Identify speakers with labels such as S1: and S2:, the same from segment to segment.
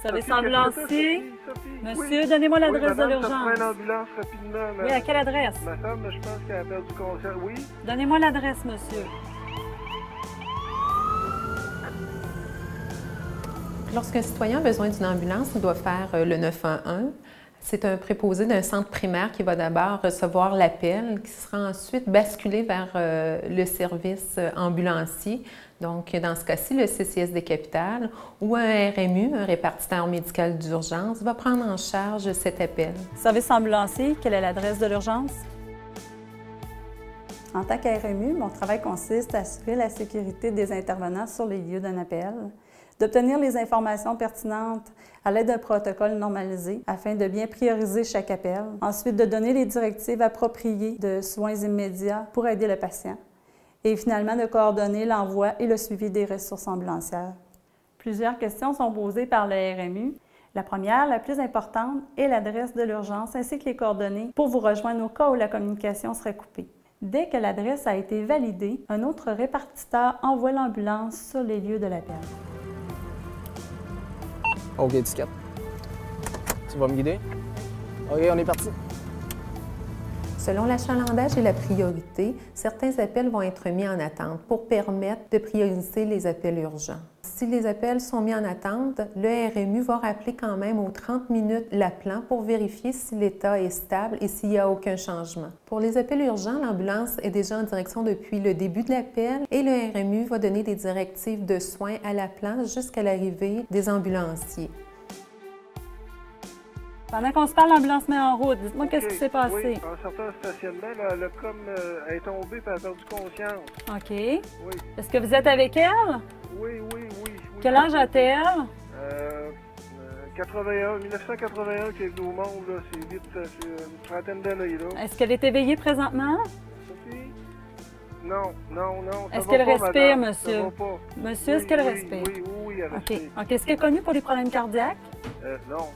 S1: Vous avez
S2: Sophie,
S1: s'ambulancé.
S2: Sophie.
S1: Monsieur,
S2: Oui.
S1: donnez-moi
S2: Oui,
S1: l'adresse de
S2: madame, ça prend
S1: l'urgence.
S2: une ambulance rapidement.
S1: Oui, à quelle adresse?
S2: Ma femme, je pense qu'elle a perdu conscience. Oui?
S1: Donnez-moi l'adresse, monsieur.
S3: Lorsqu'un citoyen a besoin d'une ambulance, il doit faire le 911. C'est un préposé d'un centre primaire qui va d'abord recevoir l'appel, qui sera ensuite basculé vers le service ambulancier. Donc, dans ce cas-ci, le CCSD Capitale ou un RMU, un répartiteur médical d'urgence, va prendre en charge cet appel.
S1: Service ambulancier, quelle est l'adresse de l'urgence?
S4: En tant qu'RMU, mon travail consiste à assurer la sécurité des intervenants sur les lieux d'un appel, d'obtenir les informations pertinentes à l'aide d'un protocole normalisé afin de bien prioriser chaque appel, ensuite de donner les directives appropriées de soins immédiats pour aider le patient, et finalement de coordonner l'envoi et le suivi des ressources ambulancières. Plusieurs questions sont posées par le RMU. La première, la plus importante, est l'adresse de l'urgence ainsi que les coordonnées pour vous rejoindre au cas où la communication serait coupée. Dès que l'adresse a été validée, un autre répartiteur envoie l'ambulance sur les lieux de l'appel.
S5: OK, étiquette. Tu vas me guider? OK, on est parti.
S3: Selon l'achalandage et la priorité, certains appels vont être mis en attente pour permettre de prioriser les appels urgents. Si les appels sont mis en attente, le RMU va rappeler quand même aux 30 minutes l'appelant pour vérifier si l'état est stable et s'il n'y a aucun changement. Pour les appels urgents, l'ambulance est déjà en direction depuis le début de l'appel et le RMU va donner des directives de soins à l'appelant jusqu'à l'arrivée des ambulanciers.
S1: Pendant qu'on se parle, l'ambulance met en route. Dites-moi qu'est-ce qui s'est passé.
S2: Oui, en sortant du stationnement, elle est tombée et elle a perdu conscience.
S1: OK.
S2: Oui.
S1: Est-ce que vous êtes avec elle?
S2: Oui.
S1: Quel âge a-t-elle?
S2: 1981 qui est venu au monde, là, c'est vite, c'est une trentaine d'années, là.
S1: Est-ce qu'elle est éveillée présentement?
S2: Sophie? Non. ça
S1: Est-ce
S2: va
S1: qu'elle
S2: pas,
S1: respire,
S2: madame,
S1: monsieur?
S2: Ça va pas.
S1: Monsieur, est-ce qu'elle respire?
S2: Oui, elle respire.
S1: OK. Est-ce qu'elle est connue pour les problèmes cardiaques?
S2: Non.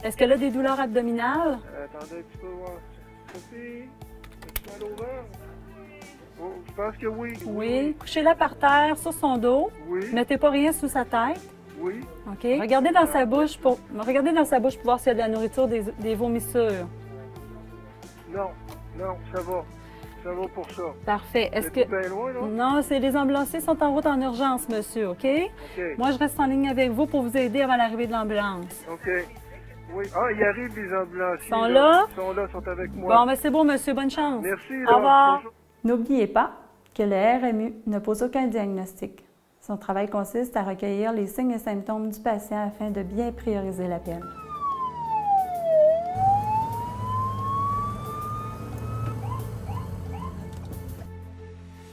S1: Est-ce qu'elle a des douleurs abdominales?
S2: Attendez un petit peu, voir. Sophie? As-tu mal au ventre? Oh, je pense que oui.
S1: Oui. Couchez-la par terre, sur son dos.
S2: Oui.
S1: Mettez pas rien sous sa tête.
S2: Oui.
S1: OK. Regardez dans sa bouche pour voir s'il y a de la nourriture, des vomissures.
S2: Non, ça va. Ça va pour ça.
S1: Parfait. Est-ce que...
S2: bien loin, là?
S1: Non, les ambulanciers sont en route en urgence, monsieur, OK?
S2: OK.
S1: Moi, je reste en ligne avec vous pour vous aider avant l'arrivée de l'ambulance.
S2: OK. Oui. Ah, ils arrivent, les ambulanciers.
S1: Ils sont là?
S2: Ils sont avec moi.
S1: Bon, mais c'est beau, monsieur. Bonne chance.
S2: Merci.
S1: Au revoir.
S2: Bonjour.
S4: N'oubliez pas que le RMU ne pose aucun diagnostic. Son travail consiste à recueillir les signes et symptômes du patient afin de bien prioriser l'appel.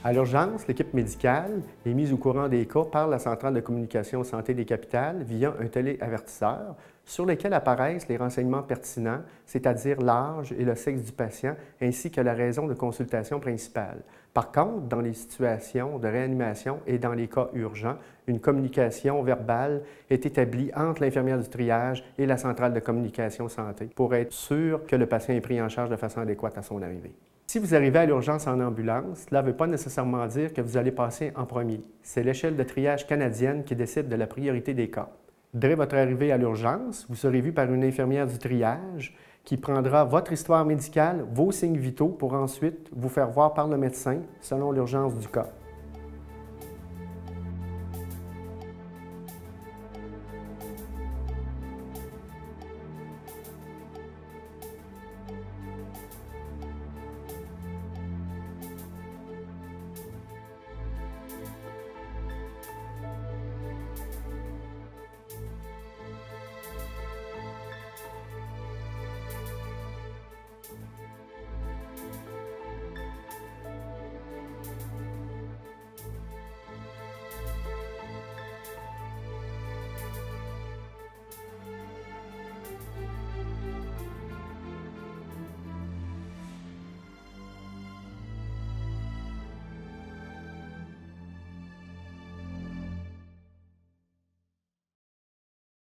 S6: À l'urgence, l'équipe médicale est mise au courant des cas par la centrale de communication santé des capitales via un téléavertisseur sur lequel apparaissent les renseignements pertinents, c'est-à-dire l'âge et le sexe du patient, ainsi que la raison de consultation principale. Par contre, dans les situations de réanimation et dans les cas urgents, une communication verbale est établie entre l'infirmière du triage et la centrale de communication santé pour être sûr que le patient est pris en charge de façon adéquate à son arrivée. Si vous arrivez à l'urgence en ambulance, cela ne veut pas nécessairement dire que vous allez passer en premier. C'est l'échelle de triage canadienne qui décide de la priorité des cas. Dès votre arrivée à l'urgence, vous serez vu par une infirmière du triage qui prendra votre histoire médicale, vos signes vitaux pour ensuite vous faire voir par le médecin selon l'urgence du cas.